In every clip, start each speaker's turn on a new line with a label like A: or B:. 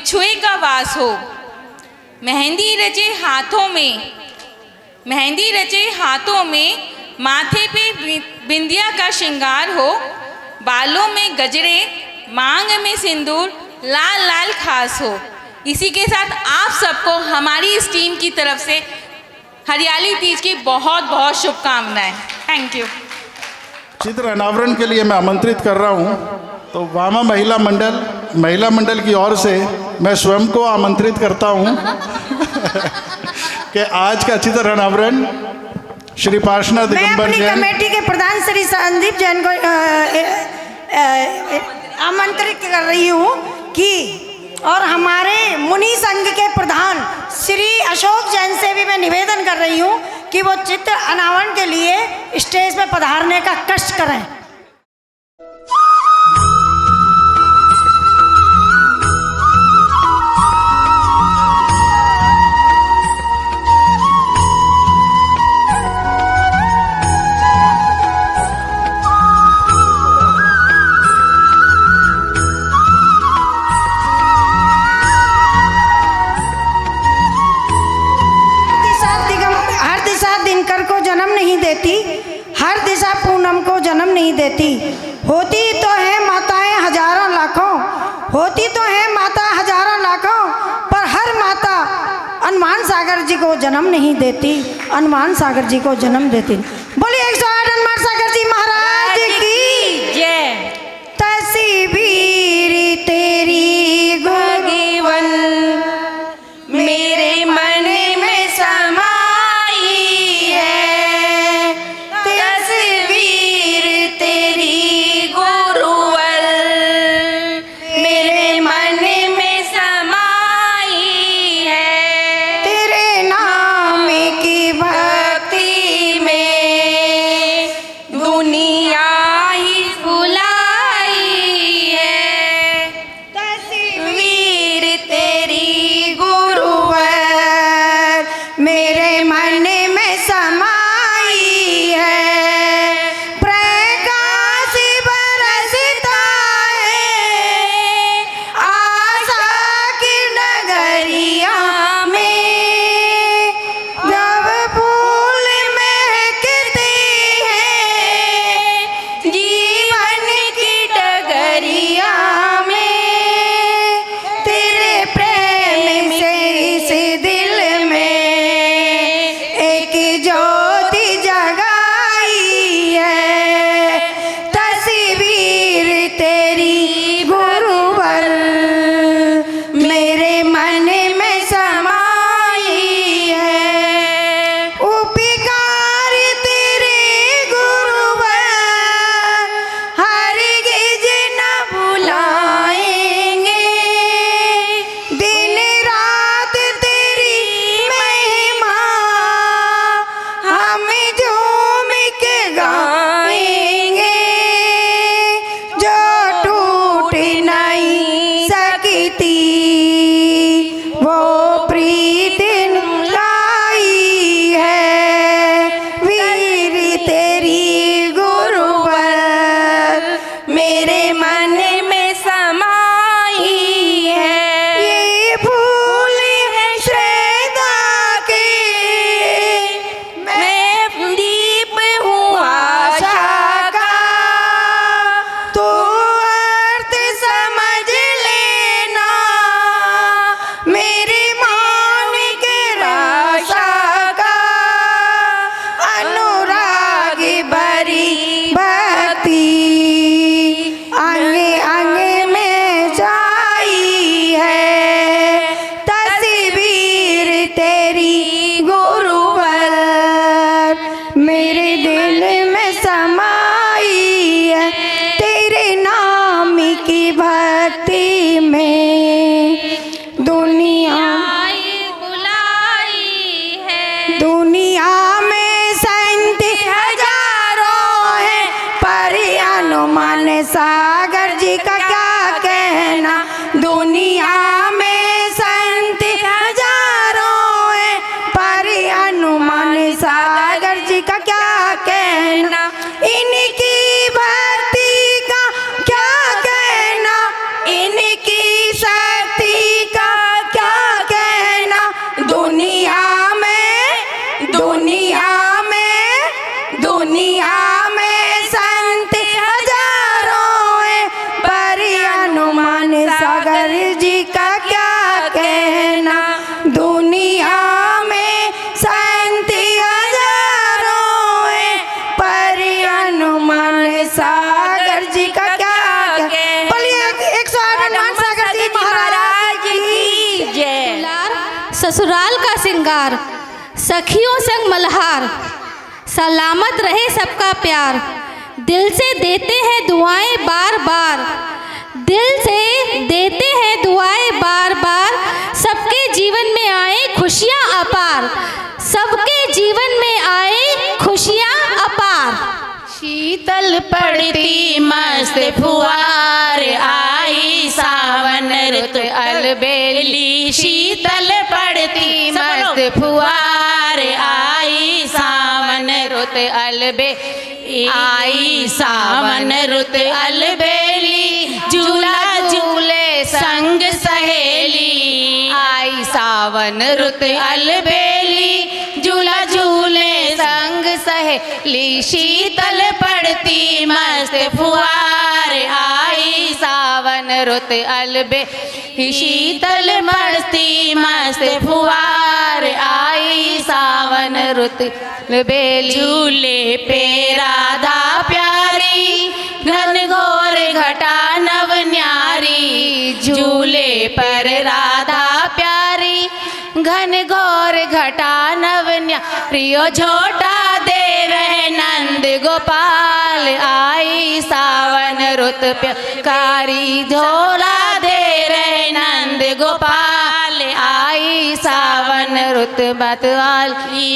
A: बिछुए का वास हो। मेहंदी रचे हाथों में माथे पे बिंदिया का श्रृंगार हो। बालों में गजरे, मांग में सिंदूर, लाल लाल खास हो। इसी के साथ आप सबको हमारी इस टीम की तरफ से हरियाली तीज की बहुत बहुत शुभकामनाएं। Thank you.
B: चित्र अनावरण के लिए मैं आमंत्रित कर रहा हूं, तो वामा महिला मंडल की ओर से मैं स्वयं को आमंत्रित करता हूं कि आज का चित्र अनावरण श्री पार्षद दिगंबर जैन,
C: कमेटी के प्रधान श्री संदीप जैन को आमंत्रित कर रही हूँ कि और हमारे मुनि संघ के प्रधान श्री अशोक जैन से भी मैं निवेदन कर रही हूँ कि वो चित्र अनावरण के लिए स्टेज पर पधारने का कष्ट करें। हर दिशा पूनम को जन्म नहीं देती। होती तो है माताएं हजारों लाखों, होती तो है माता हजारों लाखों, पर हर माता हनुमान सागर जी को जन्म नहीं देती, हनुमान सागर जी को जन्म देती। बोलिए 108 हनुमान सागर जी महाराज की जय। तस्वीर तेरी भगवन मेरे मन में समाई है, तस्वीर तेरी गुरुवर मेरे मन में समाई है। तेरे नाम की भक्ति में दुनिया ही भुलाई है, तस्वीर तेरी गुरुवर मेरे मन में समाई है। प्रकाश बरसता है आशा की नगरिया में, जब फूल महकते हैं जीवन की डगरिया में, तेरे प्रेम से इस दिल में एक ज्योति जगाई है, तस्वीर तेरी गुरुवर मेरे मन में समाई है। उपकार तेरे गुरुवर हरगिज न भुलाएंगे, दिन रात तेरी महिमा हम झूम के गाएंगे, जो टूट नहीं सकती
D: ससुराल का सिंगार, सखियों संग मल्हार, सलामत रहे सबका प्यार। दिल से देते हैं दुआएं बार बार, दिल से देते हैं दुआएं बार बार। सबके जीवन में आए खुशियाँ अपार, सबके जीवन में आए खुशियाँ अपार।
E: शीतल पड़ती मस्त फुहार, आई सावन रुत अलबेली। शीतल पड़ती मस्त फुहार, आई सावन रुत अलबेली। आई सावन रुत अलबेली, झूला झूले संग सहेली। आई सावन रुत अलबेली, झूला झूले संग सहेली। शीतल पड़ती मस्त फुहार, आई सावन रुत अलबेली। शीतल पड़ती मस्त फुहार, आई सावन रुत अलबेली। झूले पे राधा प्यारी, घन घोर घटा नव न्यारी। झूले पर राधा प्यारी, घन घोर घटा नव न्यारी। ओ झोटा दे रहे नंद गोपाल, आई सावन रुत प्यारी। झोला दे रहे नंद गोपाल, आई सावन रुत मतवाल।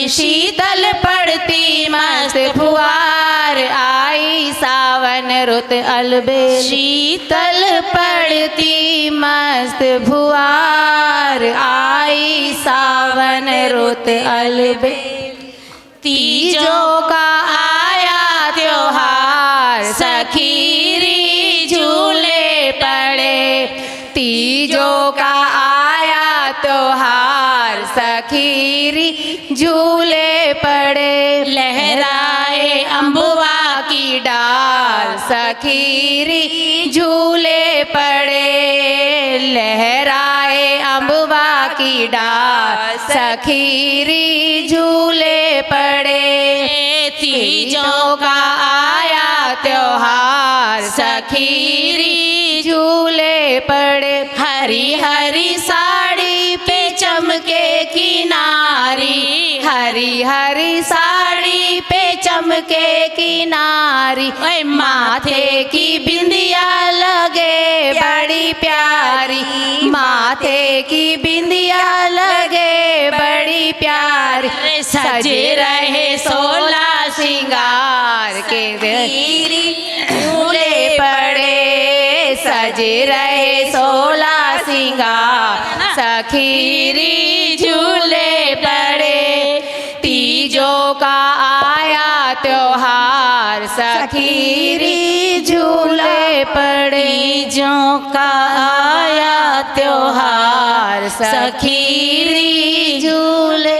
E: शीतल पड़ती मस्त फुहार, आई सावन रुत अलबेली। शीतल पड़ती मस्त फुहार, आई सावन रुत अलबेली। तीजों का आया त्योहार, सखीरी झूले पड़े। तीजों का आया त्योहार, सखीरी झूले पड़े। लहराए अम्बुआ की डाल, सखीरी झूले पड़े। लहराए अम्बुआ की डाल, सखीरी झूले पड़े। तीजों का आया त्योहार, सखीरी झूले पड़े। हरी हरी साड़ी पे चमके किनारी, हरी हरी साड़ी पे चमके किनारी। माथे की बिंदिया लगे बड़ी प्यारी, माथे की बिंदिया लगे बड़ी प्यारी। सजे रहे 16 श्रृंगार के झूले पड़े। सजे रहे 16 श्रृंगार, सखीरी झूले पड़े। तीजों का आया त्योहार, सखीरी झूले पड़े। तीजों का आया त्योहार, सखीरी झूले।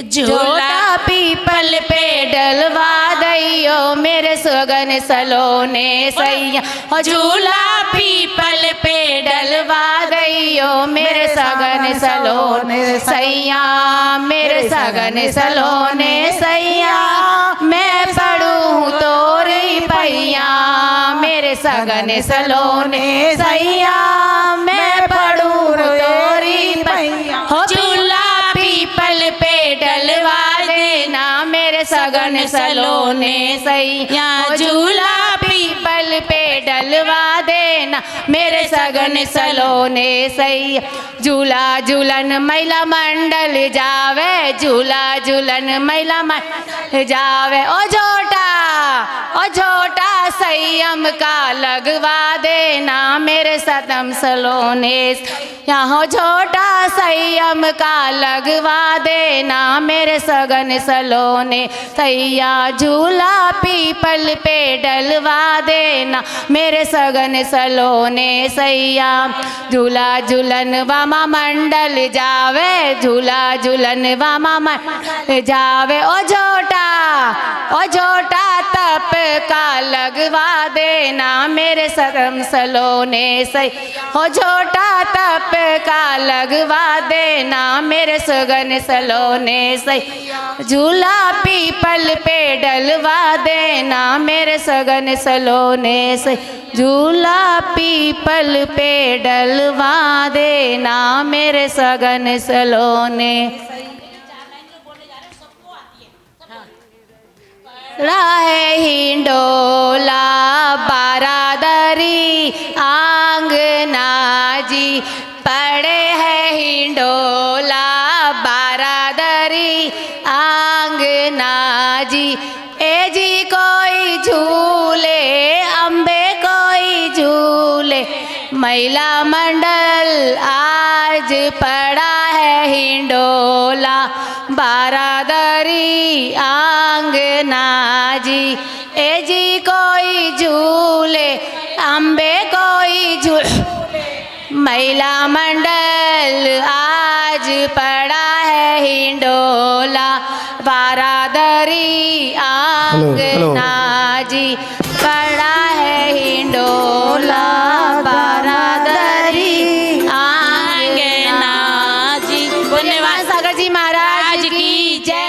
E: झूला पीपल पे डलवा दैयो मेरे सुगन सलोने सैया। झूला पीपल पे डलवा दैयो मेरे सगन सलोने सैया। मेरे सगन सलोने सैया, मैं पढ़ूँ तोरी पैया। मेरे सगन सलोने सैया, मैं पढ़ूँ तोरी पैया। हो झूला पीपल पे डलवा देना मेरे सगन सलोने सैया। झूला पीपल पे डलवा देना मेरे सगन सलोने सैया। झूला झूलन महिला मंडल जावे, झूला झूलन महिला मंडल जावे। ओ झोटा संयम का लगवा देना मेरे सदम सलोने। यहाँ झोटा संयम का लगवा देना मेरे सगन सलोने सैया। झूला पीपल पे डलवा देना मेरे सगन सलोने सैया। झूला झूलन वामा मंडल जावे, झूला झूलन वामा मंडल जावे। ओ झोटा तप का लगवा देना मेरे सगम सलोने से, हो झोटा तप का लगवा देना मेरे सगन सलोने से, झूला पीपल पे डलवा देना मेरे सगन सलोने से, झूला पीपल पे डलवा देना मेरे सगन सलोने। राहे हिंडोला बारादरी आंगना जी, पड़े है हिंडोला बारादरी आंगना जी, ए जी कोई झूले अम्बे कोई झूले, महिला मंडल आज पड़ा है हिंडोला बारादरी आंगना जी, ए जी कोई झूले अम्बे कोई झूले, महिला मंडल आज पड़ा है हिंडोला बारादरी आंगना जी, पड़ा है हिंडोला बारादरी आंगना जी। धन्यवाद सागर जी महाराज की जय।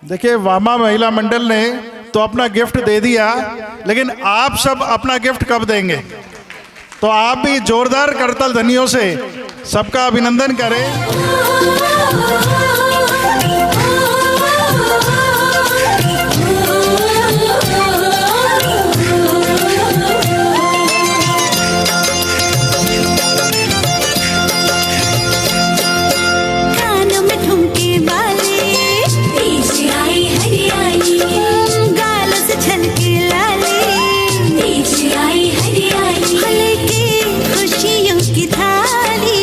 B: देखिए, वामा महिला मंडल ने तो अपना गिफ्ट दे दिया, लेकिन आप सब अपना गिफ्ट कब देंगे? तो आप भी जोरदार करताल ध्वनियों से सबका अभिनंदन करें।
F: खुशियों की थाली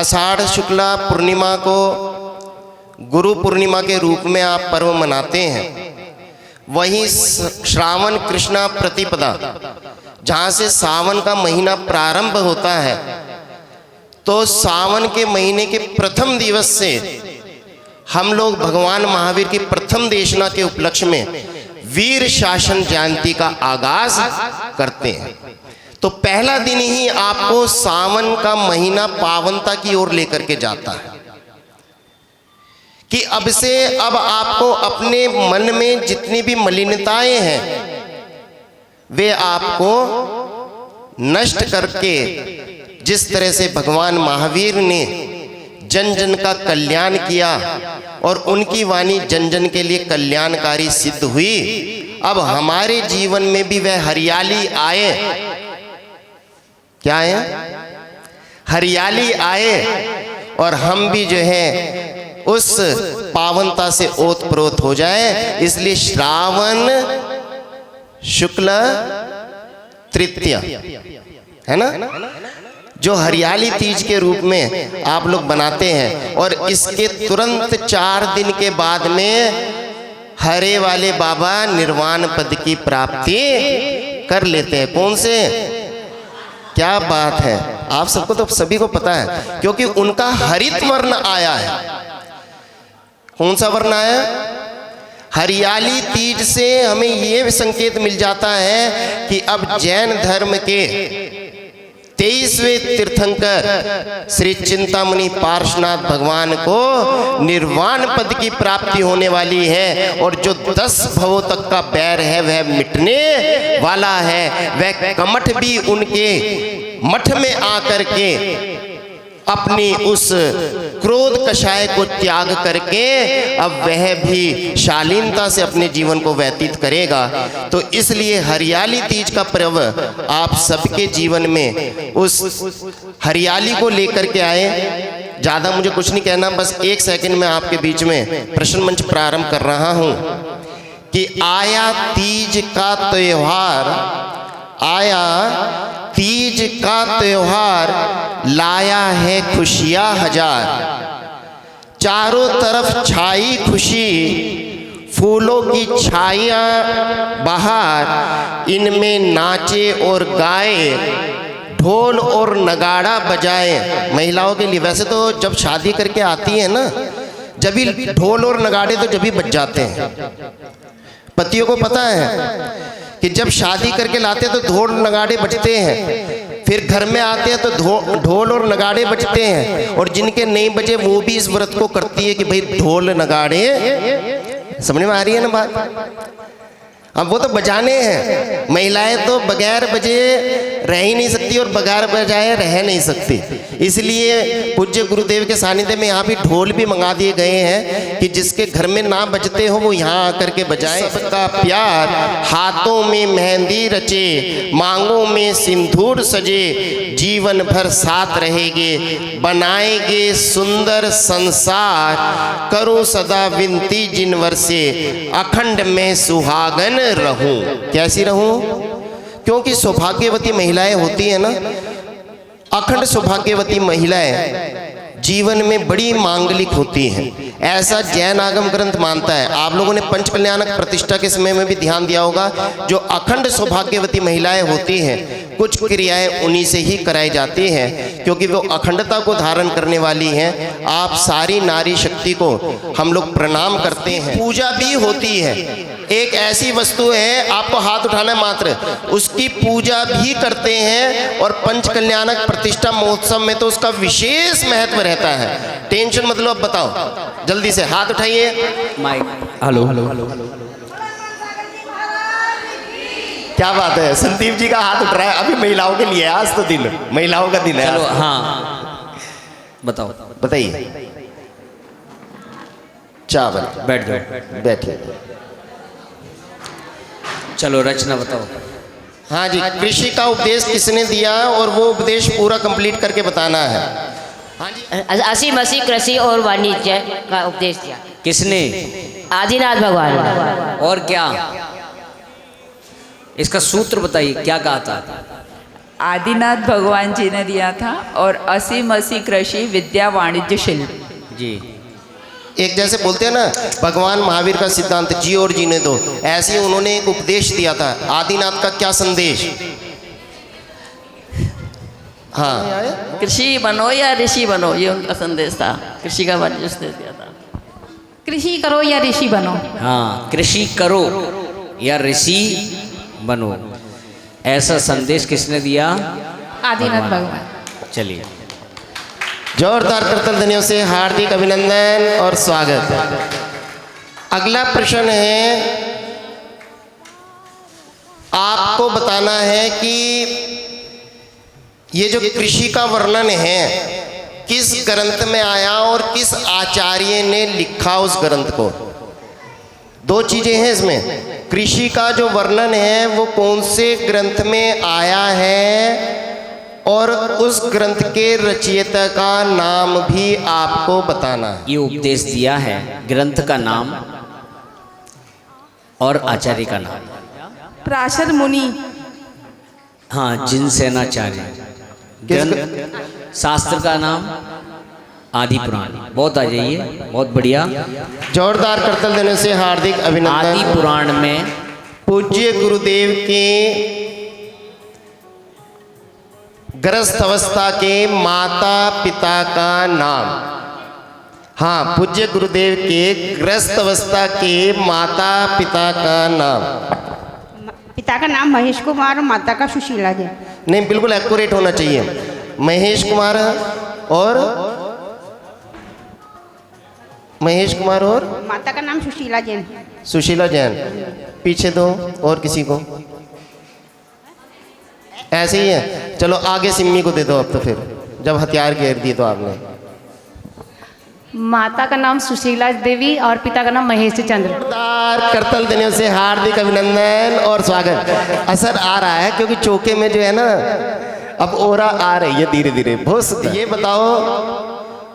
F: आषाढ़ शुक्ला पूर्णिमा को गुरु पूर्णिमा के रूप में आप पर्व मनाते हैं, वहीं श्रावण कृष्णा प्रतिपदा जहाँ से सावन का महीना प्रारंभ होता है, तो सावन के महीने के प्रथम दिवस से हम लोग भगवान महावीर की प्रथम देशना के उपलक्ष्य में वीर शासन जयंती का आगाज करते हैं। तो पहला दिन ही आपको सावन का महीना पावनता की ओर लेकर के जाता है कि अब आपको अपने मन में जितनी भी मलिनताएं हैं वे आपको नष्ट करके, जिस तरह से भगवान महावीर ने जन जन का कल्याण किया और उनकी वाणी जन जन के लिए कल्याणकारी सिद्ध हुई, अब हमारे जीवन में भी वह हरियाली आए। क्या है? हरियाली आए और हम भी जो है उस पावनता से ओतप्रोत हो जाए। इसलिए श्रावण शुक्ल तृतीया है ना, जो हरियाली तीज के रूप में आप लोग बनाते हैं, और इसके तुरंत 4 दिन के बाद में हरे वाले बाबा निर्वाण पद की प्राप्ति कर लेते हैं। कौन से? क्या बात है, आप सबको तो सभी को पता है, क्योंकि उनका हरित वर्ण आया है। कौन सा वर्ण आया? हरियाली तीज से हमें यह संकेत मिल जाता है कि अब जैन धर्म के 23वें तीर्थंकर श्री चिंतामणि पार्श्वनाथ भगवान को निर्वाण पद की प्राप्ति होने वाली है, और जो 10 भवों तक का बैर है वह मिटने वाला है। वह कमठ भी उनके मठ में आकर के अपनी उस क्रोध कषाय को त्याग करके अब वह भी शालीनता से अपने जीवन को व्यतीत करेगा। तो इसलिए हरियाली तीज का पर्व आप सबके जीवन में उस हरियाली को लेकर के आए। ज़्यादा मुझे कुछ नहीं कहना, बस 1 सेकंड में आपके बीच में प्रश्न मंच प्रारंभ कर रहा हूँ कि आया तीज का त्योहार, आया तीज का त्योहार, लाया है खुशियाँ हजार, चारों तरफ छाई खुशी, फूलों की छाया बहार, इनमें नाचे और गाए, ढोल और नगाड़ा बजाए। महिलाओं के लिए वैसे तो जब शादी करके आती है ना, जब भी ढोल और नगाड़े तो जब भी बज जाते हैं। पतियों को पता है कि जब शादी करके लाते हैं तो ढोल नगाड़े बजते हैं, फिर घर में आते हैं तो ढोल और नगाड़े बजते हैं, और जिनके नहीं बजे वो भी इस व्रत को करती है कि भाई ढोल नगाड़े। समझ में आ रही है ना बात? अब वो तो बजाने हैं, महिलाएं तो बगैर बजे रह ही नहीं सकती और बगैर बजाए रह नहीं सकती। इसलिए पूज्य गुरुदेव के सानिध्य में यहाँ भी ढोल भी मंगा दिए गए हैं कि जिसके घर में ना बजते हो वो यहाँ आकर के बजाएं। सबका प्यार हाथों में मेहंदी रचे, मांगों में सिंदूर सजे, जीवन भर साथ रहेंगे, बनाएंगे सुंदर संसार, करूं सदा विनती जिनवर से, अखंड में सुहागन रहूं। कैसी रहूं? क्योंकि सौभाग्यवती महिलाएं होती है ना, अखंड सौभाग्यवती महिलाएं जीवन में बड़ी मांगलिक होती हैं, ऐसा जैन आगम ग्रंथ मानता है। आप लोगों ने पंच कल्याणक प्रतिष्ठा के समय में भी ध्यान दिया होगा। जो अखंड सौभाग्यवती महिलाएं होती हैं, कुछ क्रियाएं उन्हीं से ही कराई जाती हैं, क्योंकि वो अखंडता को धारण करने वाली हैं। आप सारी नारी शक्ति को हम लोग प्रणाम करते हैं। पूजा भी होती है, एक ऐसी वस्तु है, आपको हाथ उठाना मात्र, उसकी पूजा भी करते हैं। और पंच कल्याणक प्रतिष्ठा महोत्सव में तो उसका विशेष महत्व रहता है। टेंशन मत लो, अब बताओ जल्दी से हाथ उठाइए।
G: Mic hello hello.
F: क्या बात है, संदीप जी का हाथ उठ रहा है। अभी महिलाओं के लिए, आज तो दिन महिलाओं का दिन है।
G: चलो हाँ बताओ,
F: बताइए। चावल
G: बैठ जाओ,
F: बैठिए।
G: चलो रचना बताओ।
F: हाँ जी, कृषि का उपदेश किसने दिया और वो उपदेश पूरा कंप्लीट करके बताना है। हाँ जी।
E: असी मसी कृषि और वाणिज्य का उपदेश दिया।
G: किसने?
E: आदिनाथ भगवान।
G: और क्या? इसका सूत्र बताइए, क्या कहा था?
H: आदिनाथ भगवान जी ने दिया था और 80 कृषि विद्या वाणिज्य शिल्प।
G: जी।
F: एक जैसे बोलते हैं ना भगवान महावीर का सिद्धांत जी और जीने दो, ऐसे ही उन्होंने एक उपदेश दिया था। आदिनाथ का क्या संदेश? हाँ,
E: कृषि बनो या ऋषि बनो, ये उनका संदेश था। कृषि का संदेश दिया था।
D: कृषि करो या ऋषि बनो।
G: हाँ, कृषि करो या ऋषि बनो, ऐसा संदेश किसने दिया?
D: आदिनाथ भगवान।
G: चलिए,
F: जोरदार करतल ध्वनियों से हार्दिक अभिनंदन और स्वागत। अगला प्रश्न है, आपको बताना है कि ये जो कृषि का वर्णन है किस ग्रंथ में आया और किस आचार्य ने लिखा उस ग्रंथ को। दो चीजें हैं इसमें, कृषि का जो वर्णन है वो कौन से ग्रंथ में आया है और उस ग्रंथ के रचयिता का नाम भी आपको बताना है।
G: ये उपदेश दिया है, ग्रंथ का नाम और आचार्य का नाम।
C: पराशर मुनि।
G: हाँ, जिनसेनाचार्य। ग्रंथ शास्त्र का नाम आदि पुराण। बहुत आ जाइए, बहुत बढ़िया।
F: जोरदार करतल देने से हार्दिक अभिनंदन।
G: आदि पुराण में
F: पूज्य गुरुदेव के गृहस्थ अवस्था के माता पिता का नाम। हाँ, पूज्य गुरुदेव के गृहस्थ अवस्था के माता पिता का नाम।
C: पिता का नाम महेश कुमार और माता का सुशीला जी।
F: नहीं, बिल्कुल एक्यूरेट होना चाहिए। महेश कुमार और
C: माता का नाम सुशीला जैन।
F: सुशीला जैन। पीछे दो और किसी को ऐसे ही है। चलो आगे सिम्मी को दे दो अब तो, फिर जब हथियार घेर दिए तो आपने।
D: माता का नाम सुशीला देवी और पिता का नाम महेश चंद्र।
F: जोरदार करतल देने से हार्दिक अभिनंदन और स्वागत। असर आ रहा है क्योंकि चौके में जो है ना अब ओरा आ रही है धीरे धीरे। बहुत। ये बताओ,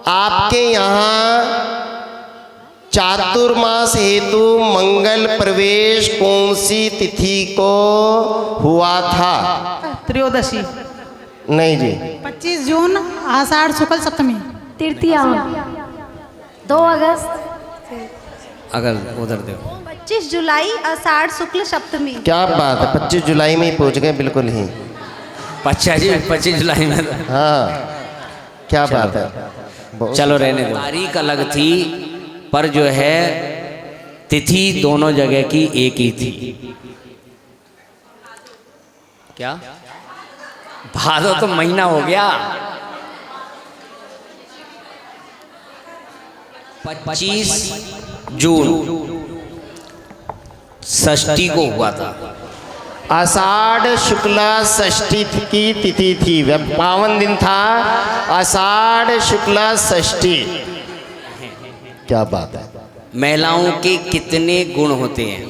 F: आपके यहाँ चातुर्मास हेतु मंगल प्रवेश कौन सी तिथि को हुआ था?
C: त्रयोदशी।
F: नहीं जी।
C: 25 जून आषाढ़ शुक्ल सप्तमी।
D: तृतीया 2 अगस्त।
G: अगर उधर देखो,
D: 25 जुलाई आषाढ़ शुक्ल सप्तमी।
F: क्या बात है, 25 जुलाई में ही पहुंच गए बिल्कुल ही।
G: 25 जुलाई में।
F: हाँ, क्या बात है।
G: चलो रहने दो। तारीख अलग थी पर जो है तिथि दोनों जगह की एक ही थी। क्या? भादो तो महीना हो गया। 25 जून षष्ठी को हुआ था।
F: आषाढ़ शुक्ला षष्ठी की तिथि थी, वह पावन दिन था। आषाढ़ शुक्ला षष्ठी। क्या बात है।
G: महिलाओं के कितने गुण होते हैं?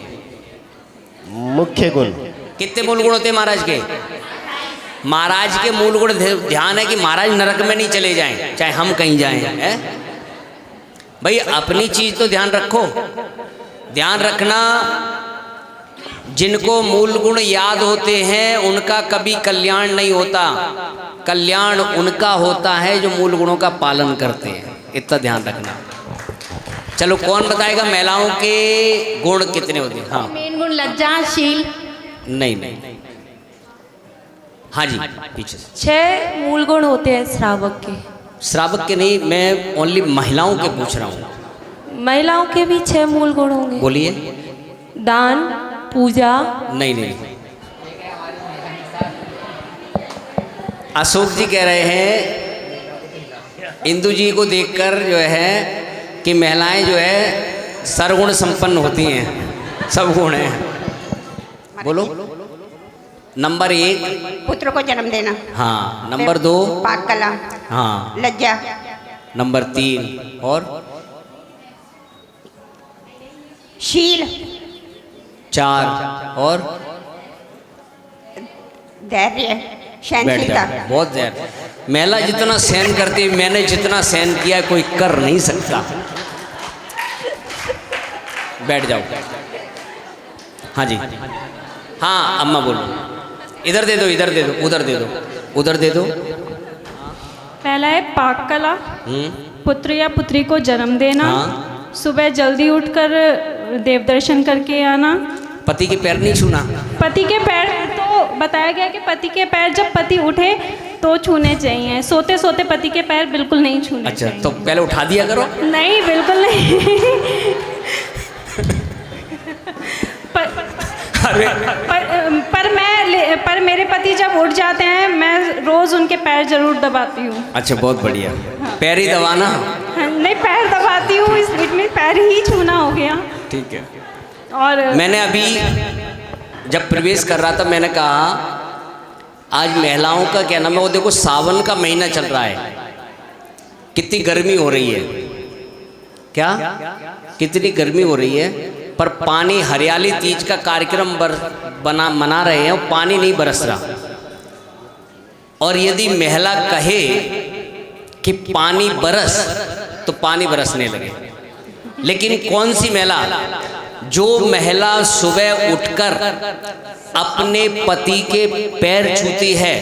F: मुख्य गुण
G: कितने मूल गुण होते हैं महाराज के? महाराज के मूल गुण ध्यान है कि महाराज नरक में नहीं चले जाएं, चाहे हम कहीं जाएं। है भाई, अपनी चीज तो ध्यान रखो। ध्यान रखना, जिनको मूल गुण याद होते हैं उनका कभी कल्याण नहीं होता। कल्याण उनका होता है जो मूल गुणों का पालन करते हैं। इतना ध्यान रखना। चलो, कौन बताएगा महिलाओं के गुण कितने होते हैं? हाँ,
D: मेन गुण लज्जाशील।
G: नहीं। हाँ जी, पीछे से।
I: 6 मूल गुण होते हैं श्रावक के।
G: श्रावक के नहीं, मैं ओनली महिलाओं के पूछ रहा हूँ।
I: महिलाओं के भी 6 मूल गुण होंगे।
G: बोलिए।
I: दान, पूजा।
G: नहीं। अशोक जी कह रहे हैं इंदु जी को देखकर जो है कि महिलाएं जो है सर्वगुण संपन्न होती हैं, सब गुण हैं। बोलो। नंबर 1
C: पुत्र को जन्म देना।
G: हाँ। नंबर 2
C: पाक कला।
G: हाँ।
C: लज्जा।
G: नंबर 3 और
C: शील।
G: 4 और
C: धैर्य,
G: बैठ
C: सहनशीलता।
G: जाओ। बहुत धैर्य। महिला जितना सहन करती है, मैंने जितना सहन किया कोई कर नहीं सकता। बैठ जाओ। हाँ जी। हाँ, अम्मा बोलो। इधर दे दो, इधर दे दो, उधर दे दो, उधर दे दो।
I: पहला है पाक कला, पुत्र या पुत्री को जन्म देना,
G: हाँ।
I: सुबह जल्दी उठकर देव दर्शन करके आना,
G: पति के पैर नहीं छूना।
I: पति के पैर तो बताया गया कि पति के पैर जब पति उठे तो छूने चाहिए, सोते सोते पति के पैर बिल्कुल नहीं छूने
G: अच्छा,
I: चाहिए।
G: तो पहले उठा दिया करो।
I: नहीं, बिल्कुल नहीं। पर मेरे पति जब उठ जाते हैं मैं रोज उनके पैर जरूर दबाती हूँ।
G: अच्छा, बहुत बढ़िया। पैर ही दबाना।
I: नहीं, पैर दबाती हूँ, इस बीच में पैर ही छूना हो गया।
G: ठीक है।
I: और
G: मैंने अभी जब प्रवेश कर रहा था मैंने कहा आज महिलाओं का क्या नाम है, वो देखो सावन का महीना चल रहा है, कितनी गर्मी हो रही है, क्या कितनी गर्मी हो रही है, पर पानी हरियाली तीज का कार्यक्रम मना रहे हैं और पानी नहीं बरस रहा। और यदि महिला कहे कि पानी बरस तो पानी बरसने लगे। लेकिन कौन सी महिला? जो महिला सुबह उठकर अपने पति के पैर छूती है,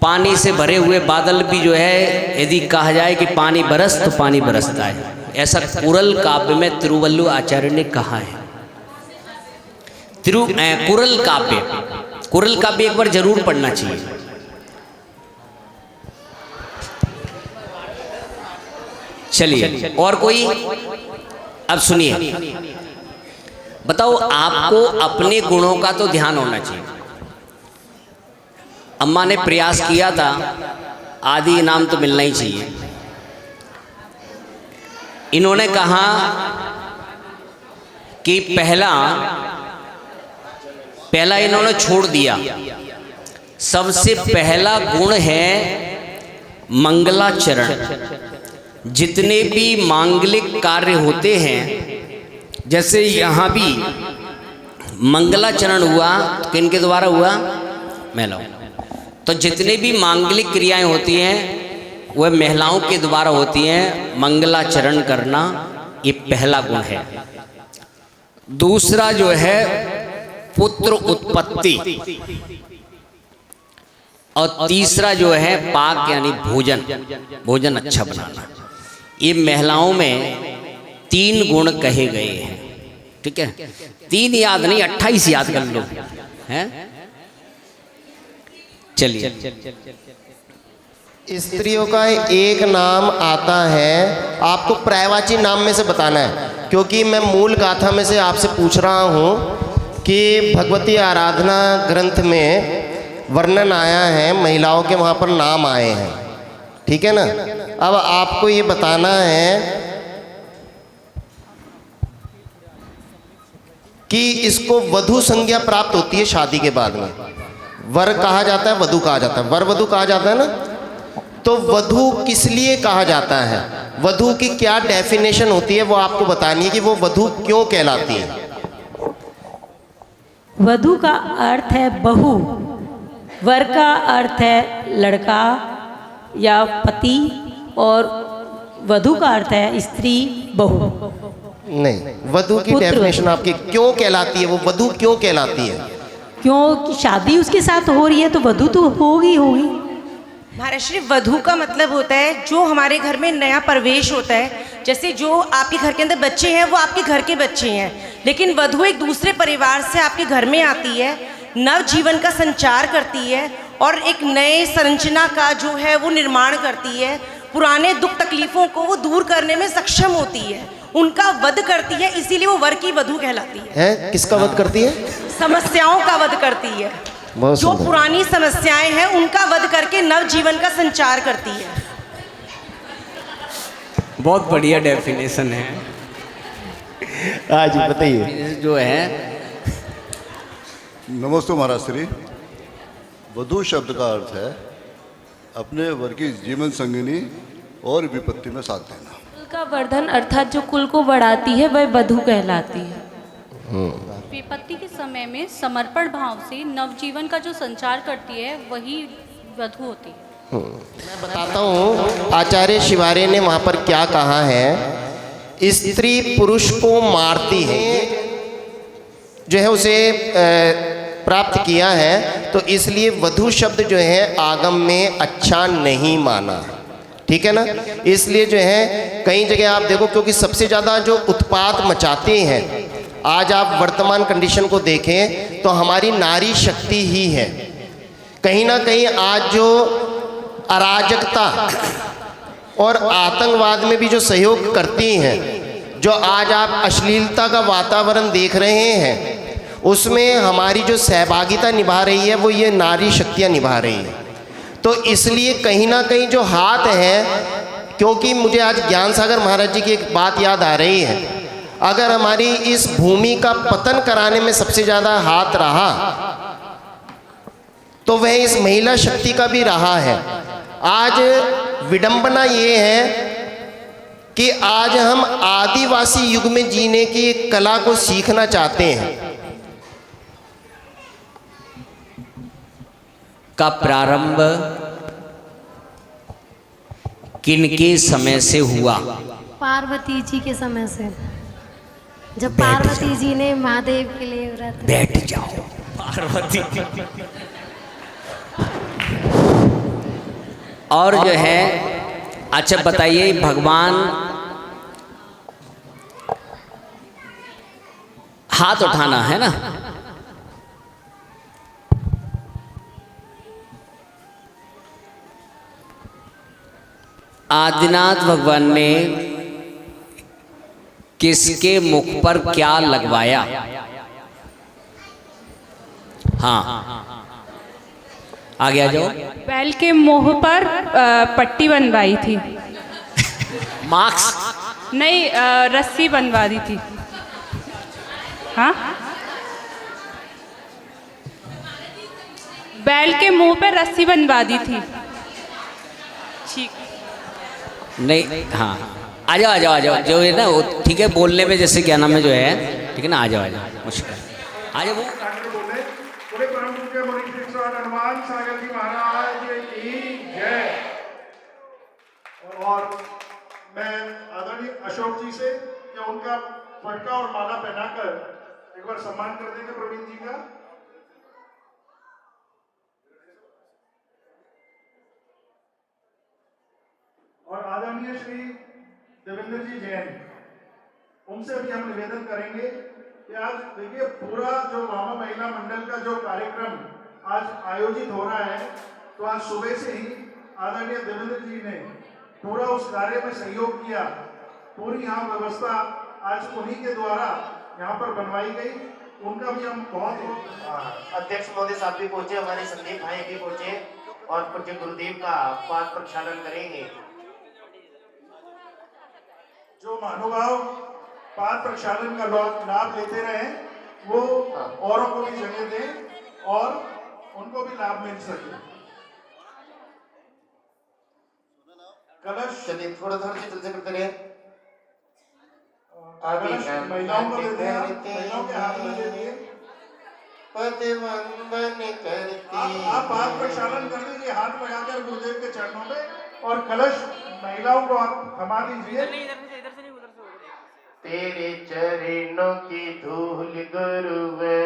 G: पानी से भरे हुए बादल भी जो है यदि कहा जाए कि पानी बरस तो पानी बरसता है। ऐसा कुरल काव्य में तिरुवल्लु आचार्य ने कहा है। कुरल काव्य एक बार जरूर पढ़ना चाहिए। चलिए, और कोई? अब सुनिए, बताओ, आपको अपने गुणों का तो ध्यान होना चाहिए। अम्मा ने प्रयास किया था, आदि इनाम तो मिलना ही चाहिए। इन्होंने कहा कि पहला इन्होंने छोड़ दिया। सबसे पहला गुण है मंगलाचरण। जितने भी मांगलिक कार्य होते हैं, जैसे यहाँ भी मंगलाचरण हुआ तो किनके द्वारा हुआ? महिलाओं। तो जितने भी मांगलिक क्रियाएं होती हैं वह महिलाओं के द्वारा होती हैं। मंगलाचरण करना ये पहला गुण है। दूसरा जो है पुत्र उत्पत्ति, और तीसरा जो है पाक यानी भोजन अच्छा बनाना। ये महिलाओं में 3 गुण कहे गए हैं। ठीक है, 3 याद नहीं, 28 याद कर लो, हैं? चलिए,
F: स्त्रियों का एक नाम आता है, आपको पर्यायवाची नाम में से बताना है, क्योंकि मैं मूल गाथा में से आपसे पूछ रहा हूँ कि भगवती आराधना ग्रंथ में वर्णन आया है, महिलाओं के वहाँ पर नाम आए हैं। ठीक है ना? अब आपको ये बताना है कि इसको वधू संज्ञा प्राप्त होती है शादी के बाद में। वर कहा जाता है, वधू कहा जाता है, वर वधू कहा जाता है ना। तो वधू किस लिए कहा जाता है, वधू की क्या डेफिनेशन होती है, वो आपको बतानी है कि वो वधू क्यों कहलाती है।
J: वधू का अर्थ है बहू, वर का अर्थ है लड़का या पति, और वधू का अर्थ है स्त्री, बहू।
F: नहीं, वधू की डेफिनेशन आपकी क्यों कहलाती है, वो वधू क्यों कहलाती है?
J: क्योंकि शादी उसके साथ हो रही है तो वधू तो होगी।
C: महाराष्ट्री, वधू का मतलब होता है जो हमारे घर में नया प्रवेश होता है। जैसे जो आपके घर के अंदर बच्चे हैं वो आपके घर के बच्चे हैं, लेकिन वधू एक दूसरे परिवार से आपके घर में आती है, नव जीवन का संचार करती है और एक नए संरचना का जो है वो निर्माण करती है। पुराने दुख तकलीफ़ों को वो दूर करने में सक्षम होती है, उनका वध करती है, इसीलिए वो वर की वधू कहलाती है।
F: किसका वध करती है?
C: समस्याओं का वध करती है। जो पुरानी समस्याएं हैं उनका वध करके नव जीवन का संचार करती है।
G: बहुत बढ़िया डेफिनेशन है।
F: आज बताइए
G: जो है।
K: नमस्ते महाराज श्री। वधू शब्द का अर्थ है अपने वर की जीवन संगिनी और विपत्ति में साथ देना।
I: कुल का वर्धन अर्थात जो कुल को बढ़ाती है वह वधू कहलाती है।
D: विपत्ति के समय में समर्पण भाव से नवजीवन का जो संचार करती है वही वधू होती है।
F: मैं बताता हूँ आचार्य शिवार्य ने वहाँ पर क्या कहा है। स्त्री पुरुष को मारती है, जो है उसे प्राप्त किया है, तो इसलिए वधू शब्द जो है आगम में अच्छा नहीं माना, ठीक है ना। इसलिए जो है कई जगह आप देखो, क्योंकि सबसे ज़्यादा जो उत्पात मचाते हैं आज आप वर्तमान कंडीशन को देखें तो हमारी नारी शक्ति ही है। कहीं ना कहीं आज जो अराजकता और आतंकवाद में भी जो सहयोग करती हैं, जो आज आप अश्लीलता का वातावरण देख रहे हैं, उसमें हमारी जो सहभागिता निभा रही है वो ये नारी शक्तियाँ निभा रही हैं। तो इसलिए कहीं ना कहीं जो हाथ है, क्योंकि मुझे आज ज्ञान सागर महाराज जी की एक बात याद आ रही है, अगर हमारी इस भूमि का पतन कराने में सबसे ज़्यादा हाथ रहा तो वह इस महिला शक्ति का भी रहा है। आज विडंबना ये है कि आज हम आदिवासी युग में जीने की एक कला को सीखना चाहते हैं।
G: का प्रारंभ किनके समय से हुआ?
L: पार्वती जी के समय से, जब पार्वती जी ने महादेव के लिए व्रत।
G: बैठ जाओ। पार्वती और जो है, अच्छा बताइए, भगवान हाथ उठाना है ना, आदिनाथ भगवान ने किसके मुख पर क्या लगवाया? हाँ, आगे आ जाओ।
I: बैल के मुंह पर पट्टी बनवाई थी।
G: मार्क्स
I: नहीं, रस्सी बनवा दी थी। हाँ, बैल के मुंह पे रस्सी बनवा दी थी। ठीक
G: नहीं, हाँ, आ जाओ आ जाओ आ जाओ, जो है ना वो ठीक है, बोलने में जैसे क्या नाम है जो है, ठीक है ना, आ जाओ मुश्किल आ जाओ।
B: पूरे परम पूज्य मुनि श्री हनुमान सागर जी महाराज की जय। और मैं आदरणीय अशोक जी से क्या उनका पटका और माला पहनाकर एक बार सम्मान कर देंगे प्रवीण जी का। और आदरणीय श्री देवेंद्र जी जैन, उनसे भी हम निवेदन करेंगे कि आज देखिए पूरा जो वामा महिला मंडल का जो कार्यक्रम आज आयोजित हो रहा है, तो आज सुबह से ही आदरणीय देवेंद्र जी ने पूरा उस कार्य में सहयोग किया। पूरी यहाँ व्यवस्था आज उन्हीं के द्वारा यहाँ पर बनवाई गई। उनका भी हम बहुत
F: अध्यक्ष महोदय साहब भी पहुंचे, हमारे संदीप भाई भी पहुंचे और पूज्य गुरुदेव का पाद प्रक्षालन करेंगे।
B: जो महानुभाव पाद प्रक्षालन का लाभ लेते रहे वो औरों को भी जगह दें और उनको भी लाभ मिल सके। कलश
F: चलिए थोड़ा थोड़ा सी जल्दी करते रहे।
B: कलश महिलाओं को देते हैं, महिलाओं के हाथ में दे दिए।
F: पद वंदन करती
B: आप पाद प्रक्षालन कर दीजिए हाथ लगाकर गुरुदेव के चरणों पे, और कलश महिलाओं को आप थमा दीजिए।
F: तेरे चरणों की धूल गुरुवे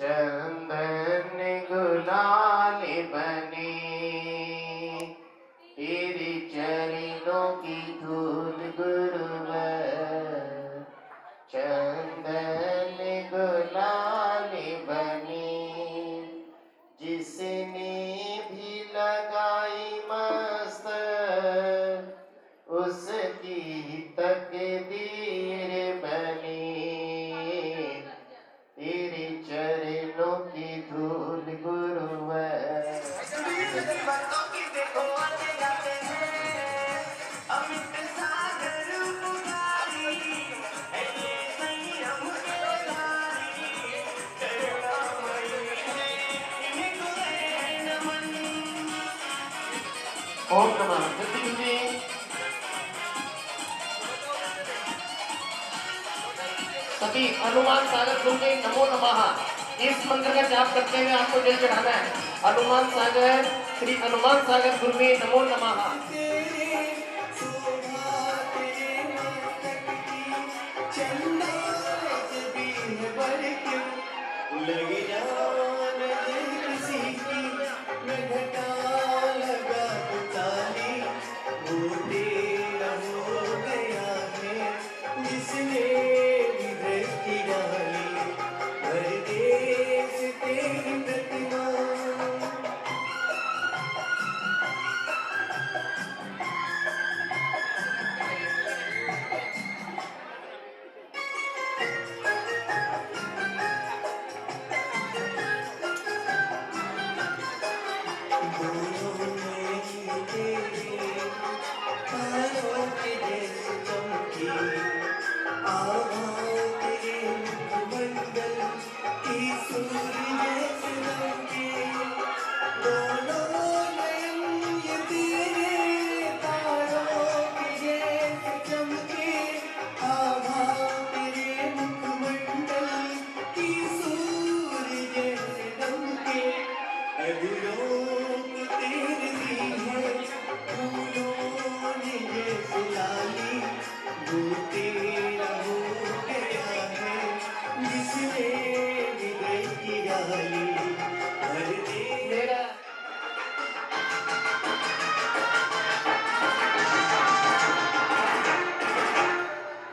F: चंदन गुलाल बनी, तेरे चरणों की धूल गुरुवे चंदन गुलाल बनी, जिसने भी लगाई मस्त उसकी तकदीर बनी, तेरे चरणों की धूल गुरुवे। ओम नमः शिवाय। सभी हनुमान सागर गुरुदेव नमो नमः इस मंत्र का जाप करते हुए आपको जल चढ़ाना है। हनुमान सागर श्री हनुमान सागर गुरुदेव नमो नमः।
M: लगे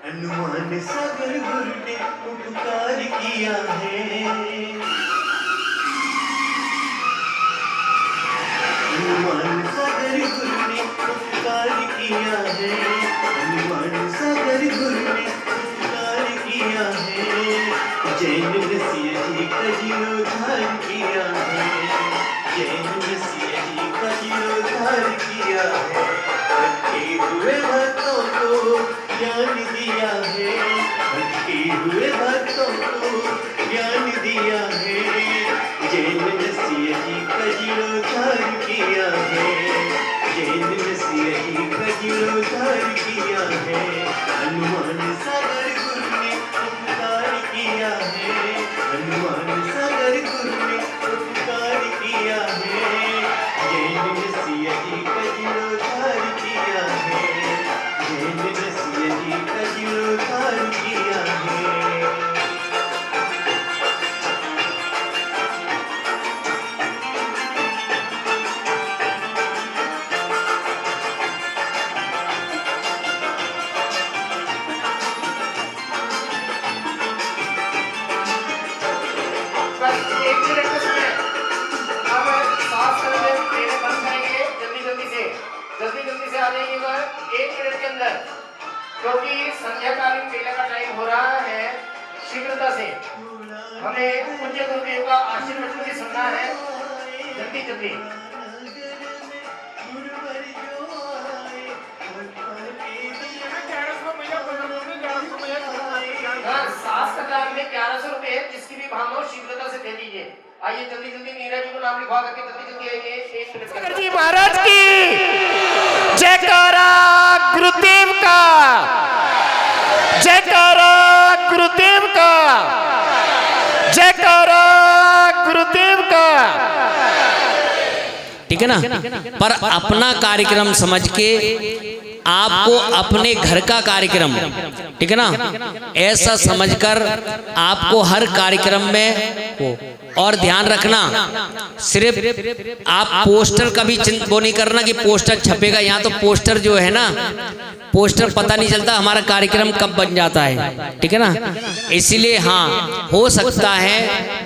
M: हनुमान सागर गुरु ने उपकार किया है। हनुमान सागर गुरु ने उपकार किया है। हनुमान सागर गुरु ने उपकार किया है। जैन रसिया जी का जीर्णोद्धार किया है। जैन रसिया जी का जीर्णोद्धार किया है। भटके हुए भक्तों को ज्ञान दिया है। भटके हुए भक्तों को ज्ञान दिया है। जैन रसिया जी का जीर्णोद्धार किया है। जैन रसिया जी का जीर्णोद्धार किया है। हनुमान सागर गुरु ने उपकार किया है। हनुमान सागर गुरु ने उपकार किया है। जैन रसिया जी का जीर्णोद्धार किया है। जैन रसिया जी का जीर्णोद्धार किया है।
N: जल्दी से आ जाइए वह 1 मिनट के अंदर, क्योंकि संध्याकालीन मेले का टाइम हो रहा है। शीघ्रता से हमें पूज्य गुरुदेव का आशीर्वचन भी सुनना है। जल्दी जल्दी सास कतार में 1100 रुपए है, जिसकी भी भावना हो शीघ्रता से दे दीजिए। आइए जल्दी जल्दी नीरज जी को नाम लिखवा करके जल्दी जल्दी आइए। 1 मिनट
M: जी महाराज की जयकारा गुरुदेव का, जयकारा गुरुदेव का, जयकारा गुरुदेव का।
G: ठीक है ना। पर अपना कार्यक्रम समझ के आपको अपने घर का कार्यक्रम, ठीक है ना, ऐसा समझकर आपको हर कार्यक्रम में और ध्यान रखना। सिर्फ आप पोस्टर का भी वो नहीं करना कि पोस्टर छपेगा यहाँ, तो पोस्टर जो है ना, पोस्टर पता नहीं चलता हमारा कार्यक्रम कब बन जाता है। ठीक है ना। इसीलिए हाँ, हो सकता है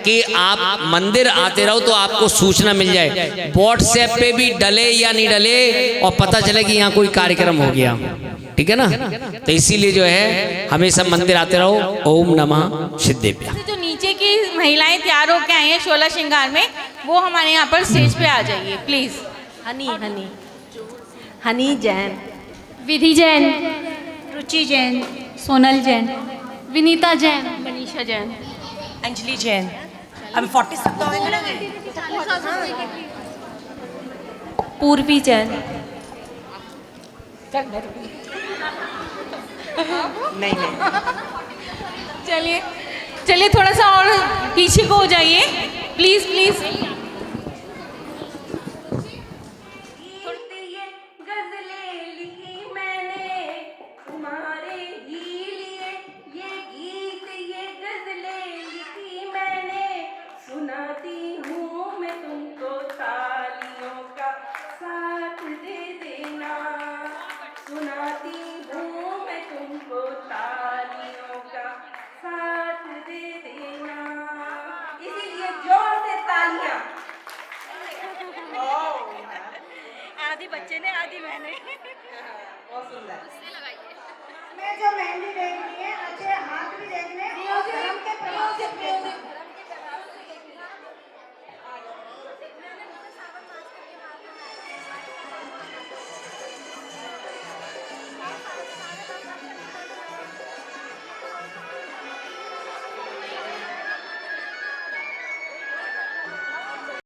G: कि आप मंदिर आते रहो तो आपको सूचना मिल जाए, व्हाट्सएप पे भी डले या नहीं डले और पता चले कि यहाँ कोई कार्यक्रम हो गया। ठीक है ना। तो इसीलिए जो है हमेशा मंदिर आते रहो। ओम नमः सिद्धेभ्यः।
A: जो नीचे की महिलाएं तैयार होकर आई हैं 16 श्रृंगार में, वो हमारे यहाँ पर स्टेज पे आ जाइए प्लीज।
J: हनी जैन,
I: विधि जैन, रुचि जैन, सोनल जैन, विनीता जैन, मनीषा जैन,
J: अंजलि जैन। अब 40 सब तो होंगे ना। पूर्वी जैन। नहीं
A: चलिए चलिए थोड़ा सा और पीछे को हो जाइए प्लीज प्लीज।
J: आधी बच्चे ने आधी मैंने।